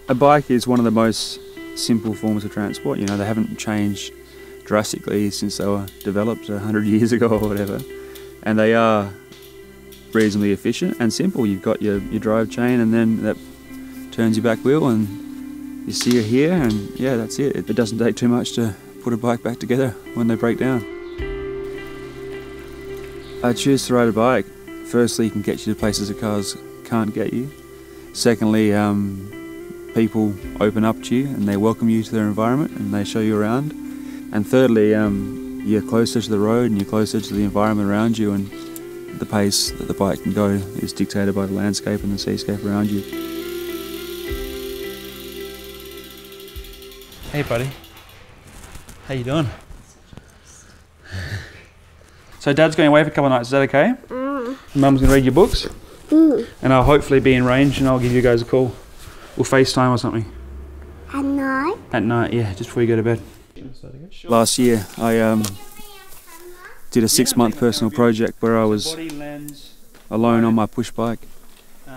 A bike is one of the most simple forms of transport. You know, they haven't changed drastically since they were developed 100 years ago or whatever, and they are reasonably efficient and simple. You've got your drive chain, and then that turns your back wheel and you steer here, and yeah, that's it. It doesn't take too much to put a bike back together when they break down. I choose to ride a bike. Firstly, you can get you to places that cars can't get you. Secondly, people open up to you and they welcome you to their environment and they show you around. And thirdly, you're closer to the road and you're closer to the environment around you, and the pace that the bike can go is dictated by the landscape and the seascape around you. Hey buddy, how you doing? So Dad's going away for a couple of nights, is that okay? Mum's going to read your books? And I'll hopefully be in range and I'll give you guys a call. We'll FaceTime or something. At night? At night, yeah, just before you go to bed. Last year I did a 6-month personal project where I was alone on my push bike,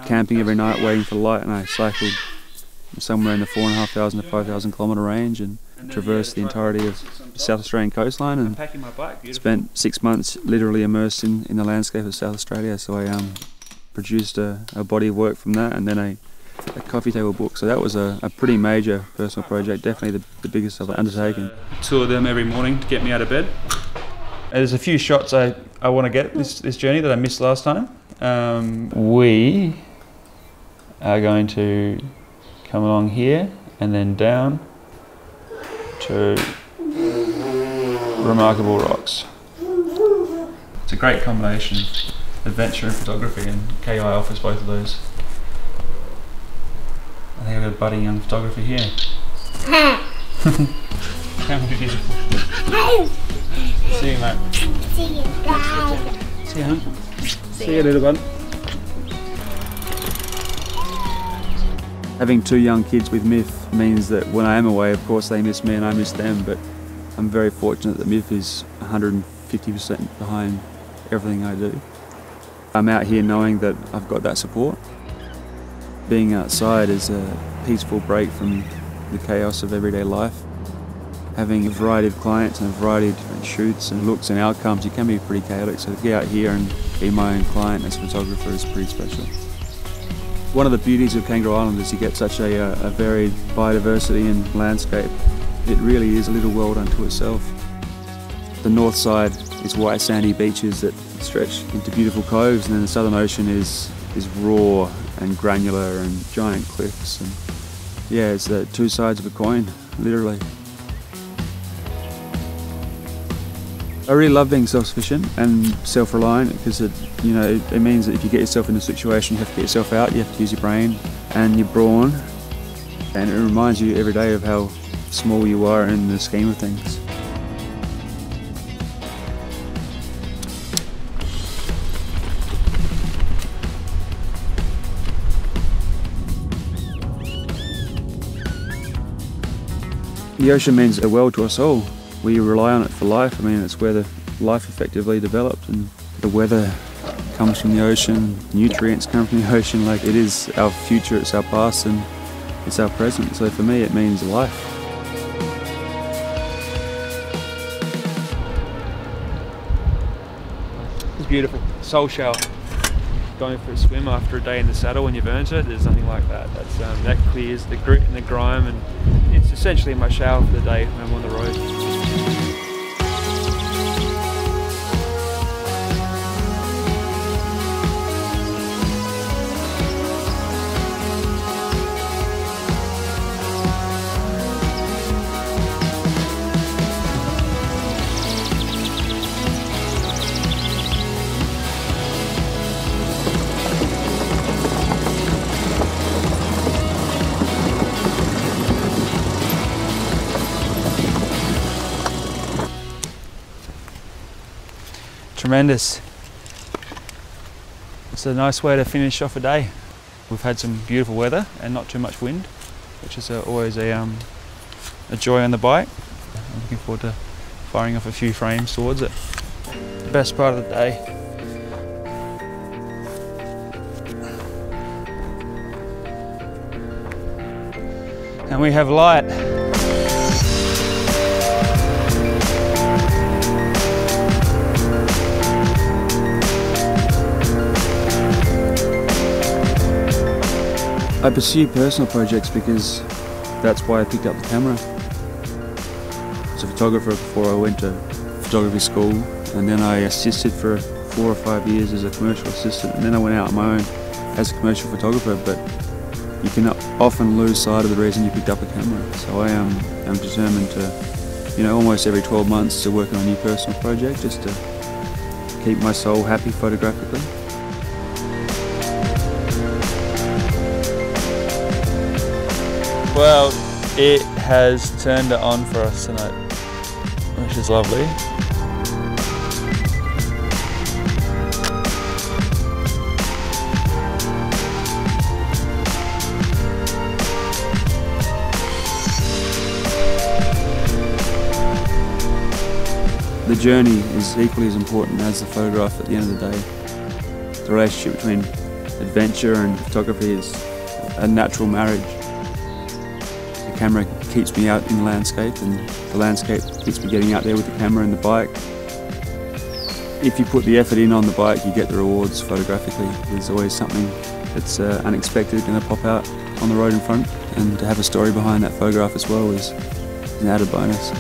camping every night waiting for the light, and I cycled somewhere in the 4,500 to 5,000 kilometre range and traversed the entirety of the South Australian coastline, and spent 6 months literally immersed in the landscape of South Australia. So I produced a body of work from that, and then a coffee table book. So that was a pretty major personal project, definitely the biggest I've undertaken. Two of them every morning to get me out of bed. There's a few shots I want to get this journey that I missed last time. We are going to come along here and then down to Remarkable Rocks. It's a great combination, adventure and photography, and KI offers both of those. I think I've got a budding young photographer here. How beautiful. See you, mate. See you, guys. See you, hon. See you, little bud. Having 2 young kids with MIF means that when I am away, of course they miss me and I miss them, but I'm very fortunate that MIF is 150% behind everything I do. I'm out here knowing that I've got that support. Being outside is a peaceful break from the chaos of everyday life. Having a variety of clients and a variety of different shoots and looks and outcomes, you can be pretty chaotic, so to get out here and be my own client as a photographer is pretty special. One of the beauties of Kangaroo Island is you get such a varied biodiversity and landscape. It really is a little world unto itself. The north side is white sandy beaches that stretch into beautiful coves, and then the southern ocean is raw and granular and giant cliffs, and yeah, it's the 2 sides of a coin, literally. I really love being self-sufficient and self-reliant because it means that if you get yourself in a situation, you have to get yourself out, you have to use your brain and your brawn, and it reminds you every day of how small you are in the scheme of things. The ocean means the world to us all. We rely on it for life. I mean, it's where the life effectively developed, and the weather comes from the ocean, nutrients come from the ocean. Like, it is our future, it's our past, and it's our present. So for me, it means life. It's beautiful. Soul shower. Going for a swim after a day in the saddle when you've earned it, there's nothing like that. That clears the grit and the grime, and it's essentially my shower for the day when I'm on the road. Tremendous. It's a nice way to finish off a day. We've had some beautiful weather and not too much wind, which is always a joy on the bike. I'm looking forward to firing off a few frames towards it. The best part of the day. and we have light. I pursue personal projects because that's why I picked up the camera. As a photographer before I went to photography school, and then I assisted for 4 or 5 years as a commercial assistant, and then I went out on my own as a commercial photographer, but you can often lose sight of the reason you picked up a camera. So I am determined to, almost every 12 months to work on a new personal project just to keep my soul happy photographically. Well, it has turned it on for us tonight, which is lovely. The journey is equally as important as the photograph at the end of the day. The relationship between adventure and photography is a natural marriage. The camera keeps me out in the landscape, and the landscape keeps me getting out there with the camera and the bike. If you put the effort in on the bike, you get the rewards photographically. There's always something that's unexpected going to pop out on the road in front, and to have a story behind that photograph as well is an added bonus.